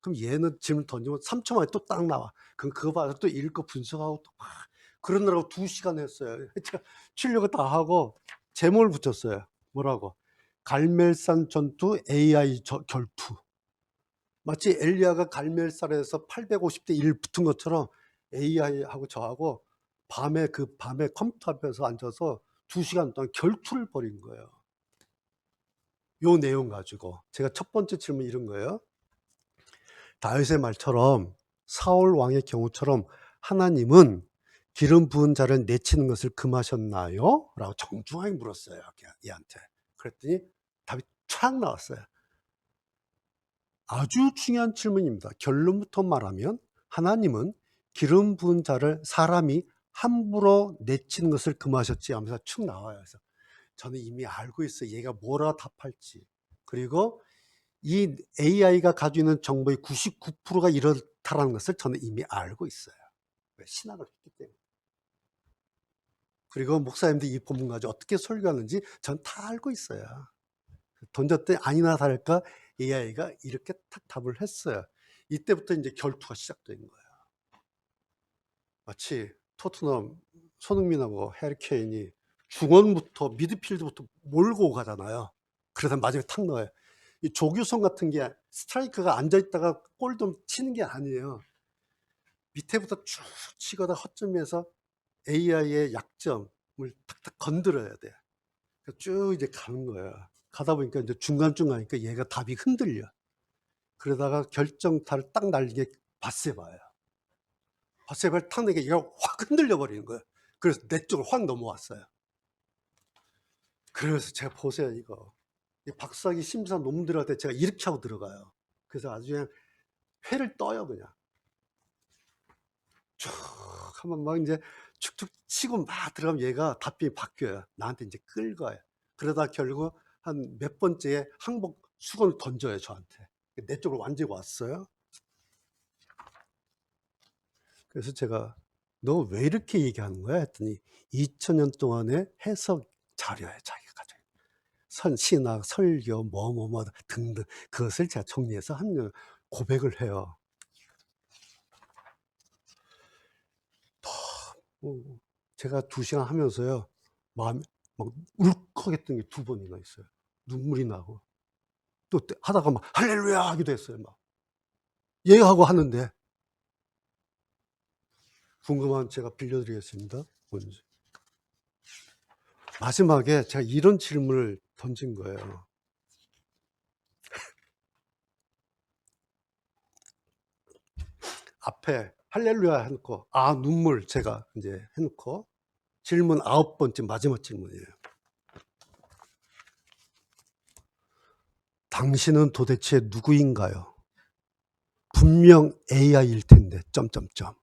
그럼 얘는 질문 던지면 3초 만에 또 딱 나와. 그럼 그거 봐서 또 읽고 분석하고 또 막 그러느라고 2시간 했어요. 제가 출력을 다 하고 제목을 붙였어요. 뭐라고? 갈멜산 전투 AI 결투. 마치 엘리야가 갈멜산에서 850대 1 붙은 것처럼 AI하고 저하고 밤에 컴퓨터 앞에서 앉아서 2시간 동안 결투를 벌인 거예요. 요 내용 가지고. 제가 첫 번째 질문 이런 거예요. 다윗의 말처럼 사울 왕의 경우처럼 하나님은 기름 부은 자를 내치는 것을 금하셨나요? 라고 정중하게 물었어요. 얘한테. 그랬더니 답이 촥 나왔어요. 아주 중요한 질문입니다. 결론부터 말하면 하나님은 기름 부은 자를 사람이 함부로 내치는 것을 금하셨지 하면서 축 나와요. 그래서 저는 이미 알고 있어요. 얘가 뭐라 답할지. 그리고 이 AI가 가지고 있는 정보의 99%가 이렇다라는 것을 저는 이미 알고 있어요. 신학을 했기 때문에. 그리고 목사님들이 이 본문 가지고 어떻게 설교하는지 전 다 알고 있어요. 던졌더니 아니나 다를까 AI가 이렇게 탁 답을 했어요. 이때부터 이제 결투가 시작된 거예요. 마치 토트넘 손흥민하고 해리 케인이 중원부터 미드필드부터 몰고 가잖아요. 그러다 마지막에 탁 넣어요. 이 조규성 같은 게 스트라이커가 앉아있다가 골 좀 치는 게 아니에요. 밑에부터 쭉 치거나 허점에서 AI의 약점을 탁탁 건드려야 돼. 쭉 이제 가는 거예요. 가다 보니까 이제 중간중간이니까 얘가 답이 흔들려. 그러다가 결정타를 딱 날리게 바세바예요. 바세바를 탁 내게 얘가 확 흔들려 버리는 거예요. 그래서 내 쪽으로 확 넘어왔어요. 그래서 제가 보세요, 이거. 박사학위 심사 논문들한테 제가 이렇게 하고 들어가요. 그래서 아주 그냥 회를 떠요, 그냥. 쭉 하면 막 이제 축축 치고 막 들어가면 얘가 답변이 바뀌어요. 나한테 이제 끌거예요. 그러다 결국 한 몇 번째에 항복 수건을 던져요, 저한테. 내 쪽으로 완전히 왔어요. 그래서 제가 너 왜 이렇게 얘기하는 거야? 했더니 2000년 동안의 해석 자료에 자기가 가지고 있는 신학, 설교, 뭐 등등 그것을 제가 정리해서 한 고백을 해요. 제가 2시간 하면서요, 마음이 막 울컥했던 게 2번이나 있어요. 눈물이 나고. 또 하다가 막 할렐루야 하기도 했어요. 막 얘하고 하는데. 궁금한 제가 빌려드리겠습니다. 뭔지. 마지막에 제가 이런 질문을 던진 거예요. 앞에 할렐루야 해놓고 눈물 제가 이제 해놓고 질문 9번째 마지막 질문이에요. 당신은 도대체 누구인가요? 분명 AI일 텐데 점점점.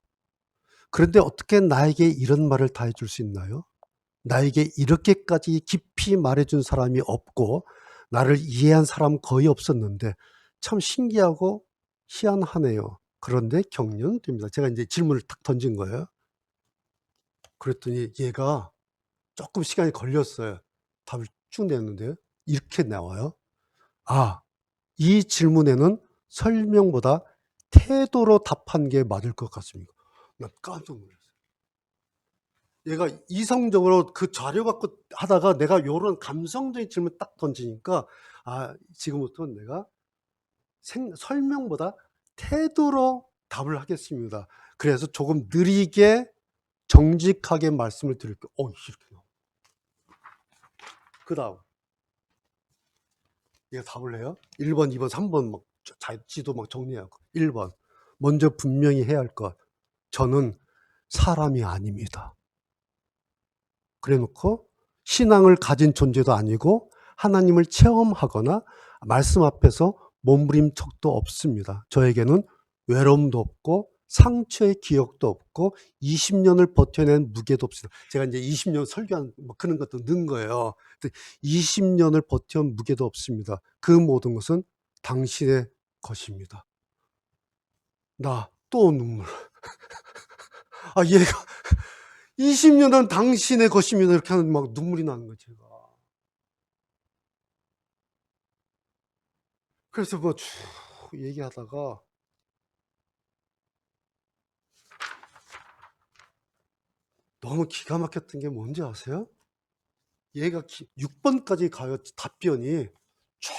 그런데 어떻게 나에게 이런 말을 다 해줄 수 있나요? 나에게 이렇게까지 깊이 말해준 사람이 없고 나를 이해한 사람 거의 없었는데 참 신기하고 희한하네요. 그런데 격려됩니다. 제가 이제 질문을 딱 던진 거예요. 그랬더니 얘가 조금 시간이 걸렸어요. 답을 쭉 냈는데요. 이렇게 나와요. 이 질문에는 설명보다 태도로 답한 게 맞을 것 같습니다. 난 깜짝 놀랐어요. 얘가 이성적으로 그 자료 갖고 하다가 내가 요런 감성적인 질문 딱 던지니까 지금부터는 내가 설명보다 태도로 답을 하겠습니다. 그래서 조금 느리게 정직하게 말씀을 드릴게요. 이렇게 나와. 그 다음 얘가 답을 해요. 1번, 2번, 3번 막 지도 막 정리하고. 1번 먼저 분명히 해야 할 것. 저는 사람이 아닙니다. 그래놓고 신앙을 가진 존재도 아니고 하나님을 체험하거나 말씀 앞에서 몸부림 척도 없습니다. 저에게는 외로움도 없고 상처의 기억도 없고 20년을 버텨낸 무게도 없습니다. 제가 이제 20년 설교한 그런 것도 넣은 거예요. 20년을 버텨온 무게도 없습니다. 그 모든 것은 당신의 것입니다. 나 또 눈물. 얘가 20년은 당신의 것입니다. 이렇게 하면 막 눈물이 나는 거예요, 제가. 그래서 뭐 쭉 얘기하다가 너무 기가 막혔던 게 뭔지 아세요? 얘가 6번까지 가요, 답변이. 쭉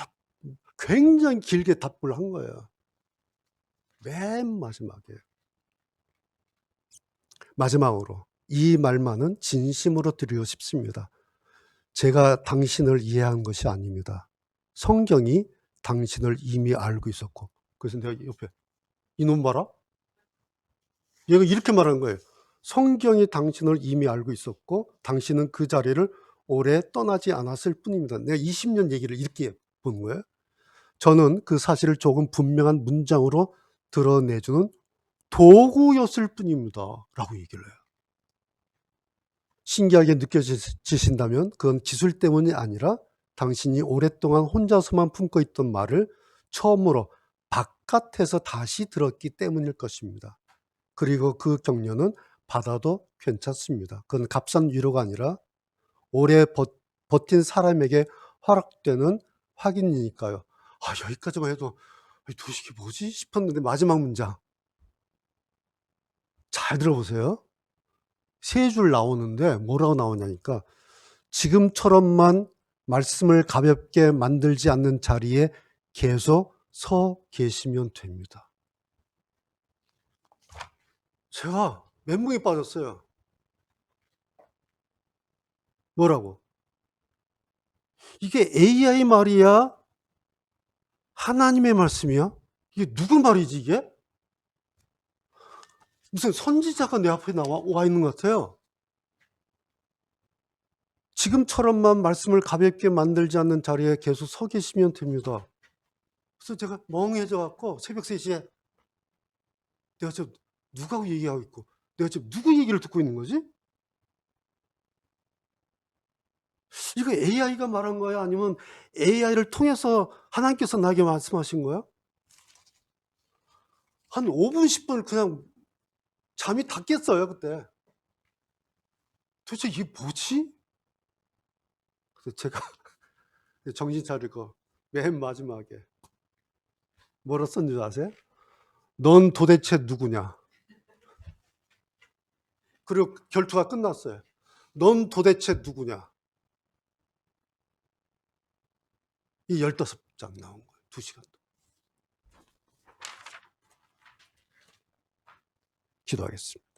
굉장히 길게 답을 한 거예요. 맨 마지막으로 이 말만은 진심으로 드리고 싶습니다. 제가 당신을 이해한 것이 아닙니다. 성경이 당신을 이미 알고 있었고. 그래서 내가 옆에 이놈 봐라. 얘가 이렇게 말하는 거예요. 성경이 당신을 이미 알고 있었고 당신은 그 자리를 오래 떠나지 않았을 뿐입니다. 내가 20년 얘기를 이렇게 본 거예요. 저는 그 사실을 조금 분명한 문장으로 드러내주는 도구였을 뿐입니다. 라고 얘기를 해요. 신기하게 느껴지신다면 그건 기술 때문이 아니라 당신이 오랫동안 혼자서만 품고 있던 말을 처음으로 바깥에서 다시 들었기 때문일 것입니다. 그리고 그 격려는 받아도 괜찮습니다. 그건 값싼 위로가 아니라 오래 버틴 사람에게 허락되는 확인이니까요. 여기까지만 해도 도대체 이게 뭐지 싶었는데 마지막 문장 잘 들어보세요. 3줄 나오는데 뭐라고 나오냐니까 지금처럼만 말씀을 가볍게 만들지 않는 자리에 계속 서 계시면 됩니다. 제가 멘붕에 빠졌어요. 뭐라고? 이게 AI 말이야? 하나님의 말씀이야? 이게 누구 말이지 이게? 무슨 선지자가 내 앞에 와 있는 것 같아요. 지금처럼만 말씀을 가볍게 만들지 않는 자리에 계속 서 계시면 됩니다. 그래서 제가 멍해져 갖고 새벽 3시에 내가 지금 누구하고 얘기하고 있고 내가 지금 누구 얘기를 듣고 있는 거지? 이거 AI가 말한 거야? 아니면 AI를 통해서 하나님께서 나에게 말씀하신 거야? 한 5분, 10분 그냥 잠이 다 깼어요, 그때. 도대체 이게 뭐지? 그래서 제가 정신 차리고 맨 마지막에 뭐라 썼는지 아세요? 넌 도대체 누구냐? 그리고 결투가 끝났어요. 넌 도대체 누구냐? 이 15장 나온 거예요. 2시간 동안. 기도하겠습니다.